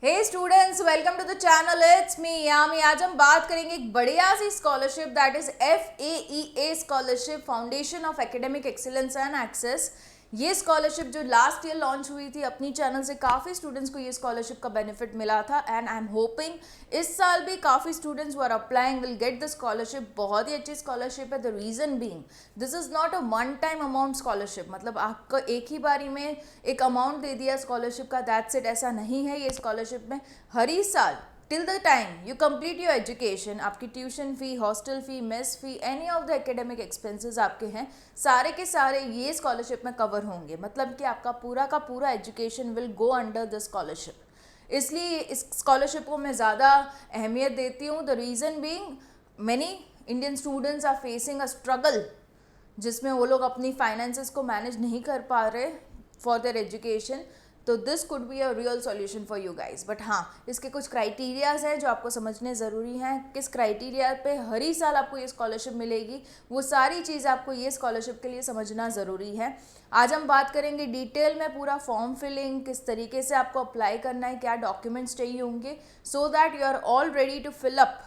Hey students, welcome to the channel. It's me Yami. आज हम बात करेंगे एक बढ़िया सी scholarship that is FAEA scholarship, foundation of academic excellence and access. ये स्कॉलरशिप जो लास्ट ईयर लॉन्च हुई थी अपनी चैनल से, काफ़ी स्टूडेंट्स को ये स्कॉलरशिप का बेनिफिट मिला था एंड आई एम होपिंग इस साल भी काफ़ी students who are applying will get the scholarship. बहुत ही अच्छी स्कॉलरशिप है। The reason being this is not a one time amount scholarship, मतलब आपको एक ही बारी में एक अमाउंट दे दिया स्कॉलरशिप का, दैट्स इट, ऐसा नहीं है। ये स्कॉलरशिप में हर ही साल till the time you complete your education, आपकी tuition fee, hostel fee, mess fee, any of the academic expenses आपके हैं, सारे के सारे ये स्कॉलरशिप में कवर होंगे। मतलब कि आपका पूरा का पूरा education will go under the scholarship. इसलिए इस स्कॉलरशिप को मैं ज़्यादा अहमियत देती हूँ। The reason being many Indian students are facing a struggle, जिसमें वो लोग अपनी फाइनेंसेस को मैनेज नहीं कर पा रहे फॉर देयर एजुकेशन। तो this could be a real solution for you guys. But हाँ, इसके कुछ क्राइटेरियाज हैं जो आपको समझने ज़रूरी हैं। किस क्राइटेरिया पे हर ही साल आपको ये स्कॉलरशिप मिलेगी, वो सारी चीज़ आपको ये स्कॉलरशिप के लिए समझना ज़रूरी है। आज हम बात करेंगे डिटेल में पूरा फॉर्म फिलिंग, किस तरीके से आपको अप्लाई करना है, क्या डॉक्यूमेंट्स चाहिए होंगे, so that you are all ready to fill up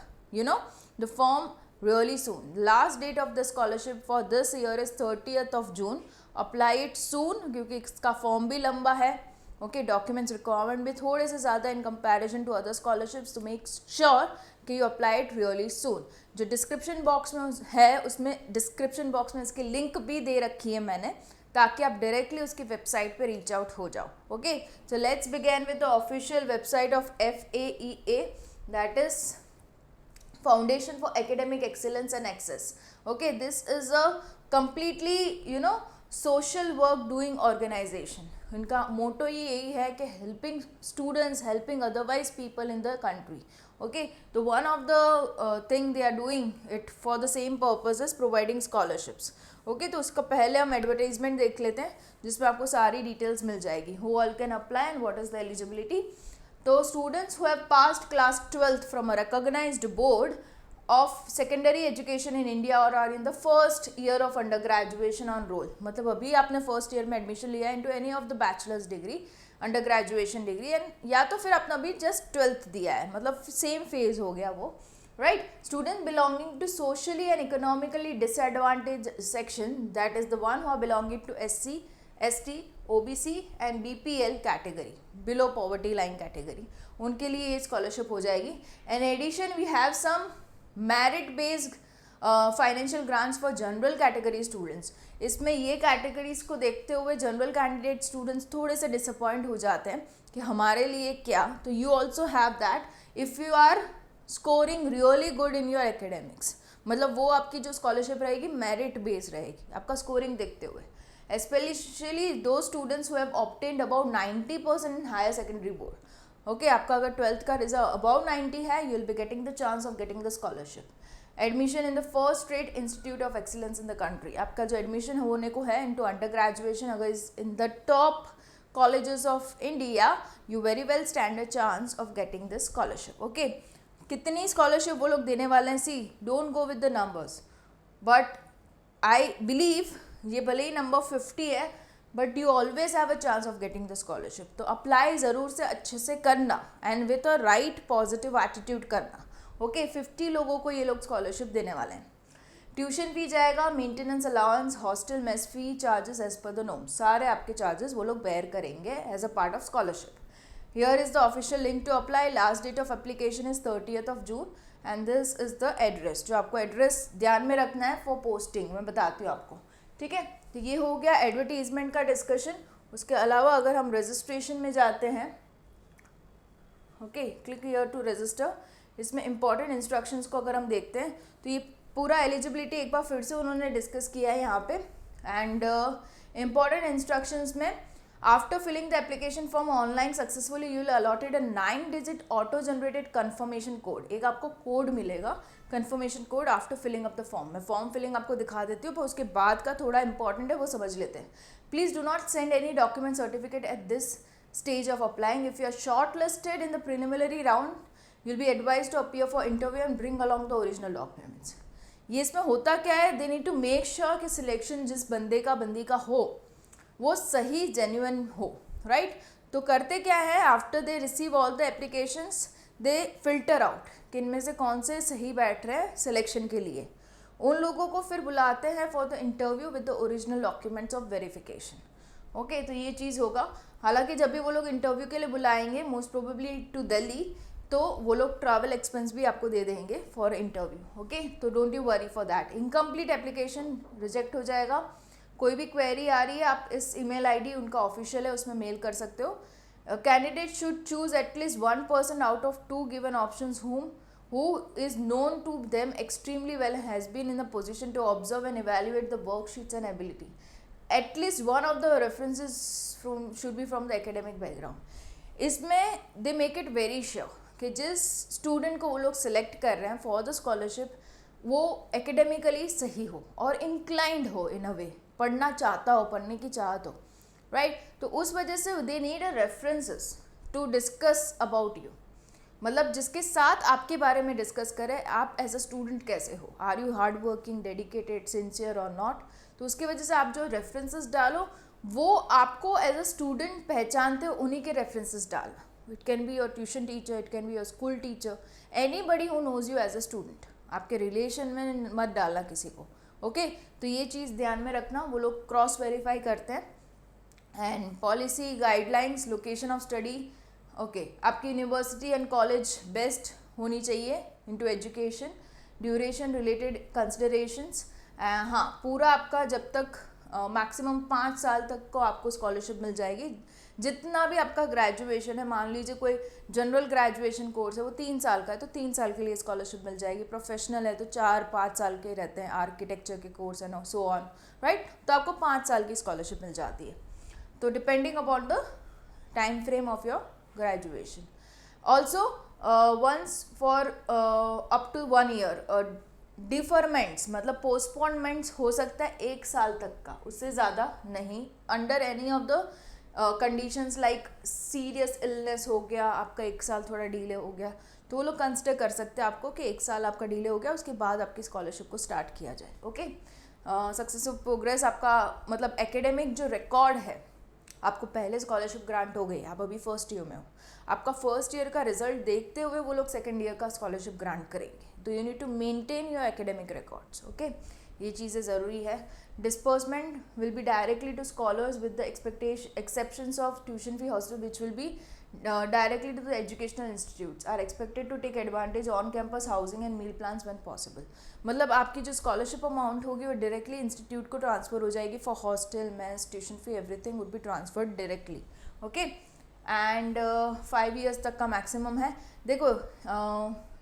the form really soon. Last date of the scholarship for this year is 30th of June. Apply it soon क्योंकि इसका फॉर्म भी लंबा है। ओके, डॉक्यूमेंट्स रिक्वायरमेंट भी थोड़े से ज़्यादा in comparison to other scholarships, to make sure कि you apply it really soon. जो डिस्क्रिप्शन बॉक्स में है, उसमें डिस्क्रिप्शन बॉक्स में इसकी लिंक भी दे रखी है मैंने, ताकि आप डायरेक्टली उसकी वेबसाइट पे रीच आउट हो जाओ। Okay, so let's begin with the official website of FAEA, that is Foundation for Academic Excellence and Access. Okay, this is a completely social work doing organization. इनका मोटो ही यही है कि helping students, helping otherwise people in the country. Okay, तो one of the thing they are doing it for the same purpose is providing scholarships. Okay, तो उसका पहले हम advertisement देख लेते हैं जिसमें आपको सारी डिटेल्स मिल जाएगी। Who all can apply and what is the eligibility. तो students who have passed class 12th from a recognized board of secondary education in India और are in the first year of under graduation on roll, मतलब अभी आपने first year में admission लिया into any of the bachelors degree, under graduation degree, and या तो फिर आपने अभी जस्ट 12th दिया है, मतलब सेम फेज हो गया वो, right. Student belonging to socially and economically disadvantage section, that is the one who are belonging to SC, ST, OBC and BPL category, below poverty line category, उनके लिए ये scholarship हो जाएगी। And addition we have some merit based financial grants for general category students. इसमें ये categories को देखते हुए जनरल कैंडिडेट स्टूडेंट्स थोड़े से डिसअपॉइंट हो जाते हैं कि हमारे लिए क्या, तो you also have that if you are scoring really good in your academics, मतलब वो आपकी जो स्कॉलरशिप रहेगी मेरिट बेस्ड रहेगी, आपका स्कोरिंग देखते हुए, especially those students who have obtained about 90% in higher secondary board. Okay, आपका अगर 12th का रिजल्ट above 90 है, you will be getting the chance of getting the scholarship. Admission in the first rate institute of excellence in the country. आपका जो admission होने को है into undergraduation अगर in the top colleges of India, you very well stand a chance of getting this scholarship. Okay, कितनी scholarship वो लोग देने वाले हैं, see don't go with the numbers, but I believe ये भले ही नंबर 50 है, but you always have a chance of getting the scholarship. तो अप्लाई ज़रूर से अच्छे से करना and with a right positive attitude करना। ओके, 50 लोगों को ये लोग स्कॉलरशिप देने वाले हैं। ट्यूशन फी जाएगा, maintenance allowance, hostel mess fee, charges as per the नोम, सारे आपके चार्जेस वो लोग बेयर करेंगे as a part of scholarship. Here is the official link to apply. Last date of application is 30th of June and this is the address, जो आपको address ध्यान में रखना है फॉर पोस्टिंग, मैं बताती हूँ आपको, ठीक है। तो ये हो गया एडवर्टीजमेंट का डिस्कशन। उसके अलावा अगर हम रजिस्ट्रेशन में जाते हैं, okay, click here to register, इसमें इंपॉर्टेंट इंस्ट्रक्शंस को अगर हम देखते हैं तो ये पूरा एलिजिबिलिटी एक बार फिर से उन्होंने डिस्कस किया है यहाँ पे। एंड इंपॉर्टेंट इंस्ट्रक्शंस में, after filling the application form online successfully you will allotted a 9-digit auto generated confirmation code, एक आपको कोड मिलेगा confirmation code after filling up the form. मैं फॉर्म फिलिंग आपको दिखा देती हूँ, पर उसके बाद का थोड़ा इंपॉर्टेंट है, वो समझ लेते हैं। Please do not send any document certificate at this stage of applying. If you are shortlisted in the preliminary round, you will be advise to appear for interview and bring along the original documents. ये इसमें होता क्या है, they need to make sure कि selection जिस बंदे का बंदी का हो वो सही जेन्युइन हो, राइट। तो करते क्या है, after they receive all the applications they filter out कि इनमें से कौन से सही बैठ रहे हैं सिलेक्शन के लिए। उन लोगों को फिर बुलाते हैं for the interview with the original documents of verification. Okay, तो ये चीज़ होगा। हालांकि जब भी वो लोग इंटरव्यू के लिए बुलाएंगे मोस्ट प्रोबेबली टू दिल्ली, तो वो लोग ट्रैवल एक्सपेंस भी आपको दे देंगे फॉर इंटरव्यू। ओके, तो don't you worry for that. Incomplete application reject हो जाएगा। कोई भी क्वेरी आ रही है आप इस ईमेल आईडी उनका ऑफिशियल है उसमें मेल कर सकते हो। Candidate should choose at least 1% out of 2 given options who is known to them extremely well and has been in a position to observe and evaluate the worksheets and ability. At least one of the references should be from the academic background. इसमें they make it very sure कि जिस student को वो लोग select कर रहे हैं for the scholarship वो एकेडमिकली सही हो और इंक्लाइंड हो, इन अ वे पढ़ना चाहता हो, पढ़ने की चाहत हो, राइट। तो उस वजह से they need a references to discuss about you, मतलब जिसके साथ आपके बारे में डिस्कस करें आप एज अ स्टूडेंट कैसे हो, are you hard working, dedicated, sincere और नॉट। तो उसकी वजह से आप जो रेफरेंसेस डालो वो आपको एज अ स्टूडेंट पहचानते हो, उन्हीं के रेफरेंसेस डालो। It can be your tuition teacher, it can be your school teacher, anybody who knows you as a student. आपके रिलेशन में मत डालना किसी को। ओके, तो ये चीज़ ध्यान में रखना, वो लोग क्रॉस वेरीफाई करते हैं। And policy, guidelines, location of study, okay, आपकी यूनिवर्सिटी एंड कॉलेज बेस्ट होनी चाहिए into education, duration related considerations. हाँ, पूरा आपका जब तक मैक्सिमम 5 साल तक को आपको स्कॉलरशिप मिल जाएगी। जितना भी आपका ग्रेजुएशन है, मान लीजिए कोई जनरल ग्रेजुएशन कोर्स है वो 3 साल का है तो 3 साल के लिए स्कॉलरशिप मिल जाएगी। प्रोफेशनल है तो 4-5 साल के रहते हैं, आर्किटेक्चर के कोर्स है, सो ऑन, राइट। तो आपको 5 साल की स्कॉलरशिप मिल जाती है, तो depending upon the time frame of your graduation. Also, once for up to 1 year, deferments मतलब postponements हो सकता है 1 साल तक का, उससे ज़्यादा नहीं। Under any of the conditions like serious illness हो गया, आपका 1 साल थोड़ा डिले हो गया, तो वो लोग कंसिडर कर सकते हैं आपको कि 1 साल आपका डिले हो गया, उसके बाद आपकी स्कॉलरशिप को स्टार्ट किया जाए। ओके, सक्सेसफुल प्रोग्रेस आपका मतलब एकेडमिक जो रिकॉर्ड है, आपको पहले स्कॉलरशिप ग्रांट हो गई, आप अभी फर्स्ट ईयर में हो, आपका फर्स्ट ईयर का रिजल्ट देखते हुए वो लोग सेकंड ईयर का स्कॉलरशिप ग्रांट करेंगे। तो you need to maintain your academic records. Okay, ये चीज़ें ज़रूरी है। Disbursement will be directly to scholars with the exceptions of tuition fee hostel which will be directly to the educational institutes are expected to take advantage on campus housing and meal plans when possible. मतलब आपकी जो scholarship amount होगी वो directly institute को transfer हो जाएगी for hostel, mess, tuition fee, everything would be transferred directly. Okay, and 5 years तक का मैक्सिमम है। देखो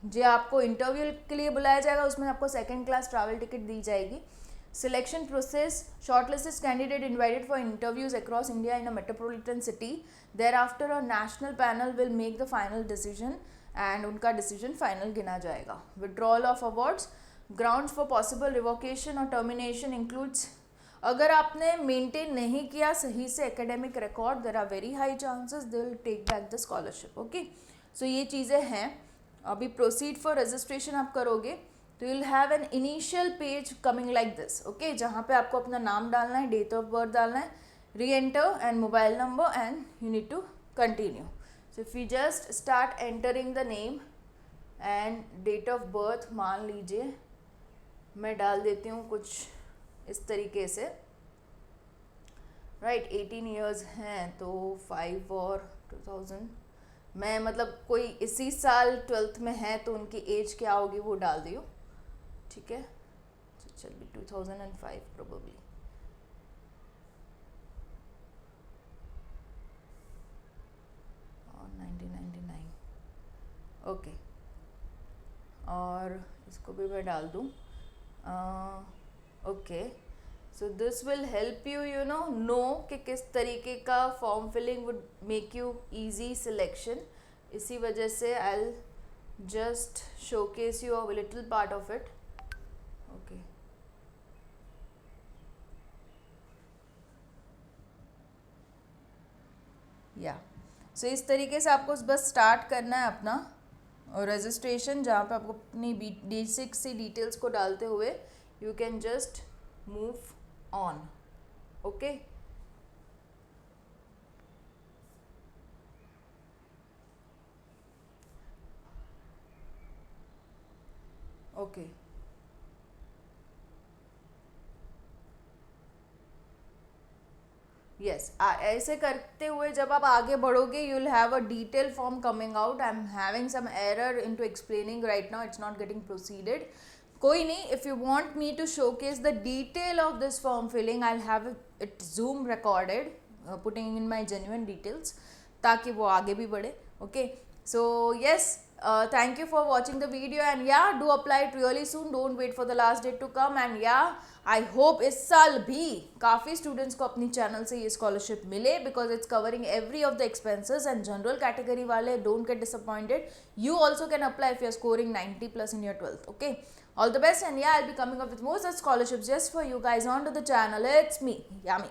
जो आपको इंटरव्यू के लिए बुलाया जाएगा उसमें आपको 2nd क्लास ट्रैवल टिकट दी जाएगी। Selection process: shortlisted candidate invited for interviews across India in a metropolitan city. Thereafter, a national panel will make the final decision and उनका decision final गिना जाएगा। Withdrawal of awards: grounds for possible revocation or termination includes अगर आपने maintain नहीं किया सही से academic record, there are very high chances they will take back the scholarship. Okay, so ये चीज़ें हैं। अभी proceed for registration आप करोगे तो you'll have an initial page coming like this, okay, जहाँ पे आपको अपना नाम डालना है, डेट ऑफ बर्थ डालना है, re-enter and mobile number and you need to continue. So if you just start entering the name and date of birth, मान लीजिए मैं डाल देती हूँ कुछ इस तरीके से, राइट, 18 years हैं तो 5 और 2000, मैं मतलब कोई इसी साल 12th में है तो उनकी एज क्या होगी वो डाल दी हूँ, ठीक है। चल भी 2005 प्रोबेबली, और 1999, ओके, और इसको भी मैं डाल दूँ, okay. So this will help you you know कि किस तरीके का form filling would make you easy selection. इसी वजह से I will just showcase you a little part of it. Okay, yeah so इस तरीके से आपको बस स्टार्ट करना है अपना रजिस्ट्रेशन, जहाँ पे आपको अपनी बेसिक सी डिटेल्स को डालते हुए you can just move on. Okay, okay yes ऐसे करते हुए जब आप आगे बढ़ोगे you will have a detail form coming out. I am having some error in to explaining right now, it's not getting proceeded. कोई नहीं, if you want me to showcase the detail of this form filling I have it zoom recorded putting in my genuine details, ताकि वो आगे भी बढ़े. Okay so yes, thank you for watching the video and yeah, do apply it really soon, don't wait for the last date to come. and yeah, I hope इस साल भी काफ़ी students को अपनी चैनल से ये स्कॉलरशिप मिले, because it's covering every of the expenses. And general category वाले don't get disappointed, you also can apply if you're scoring 90+ in your 12th. okay, all the best and yeah, I'll be coming up with more such scholarships just for you guys onto the channel. It's me, Yami.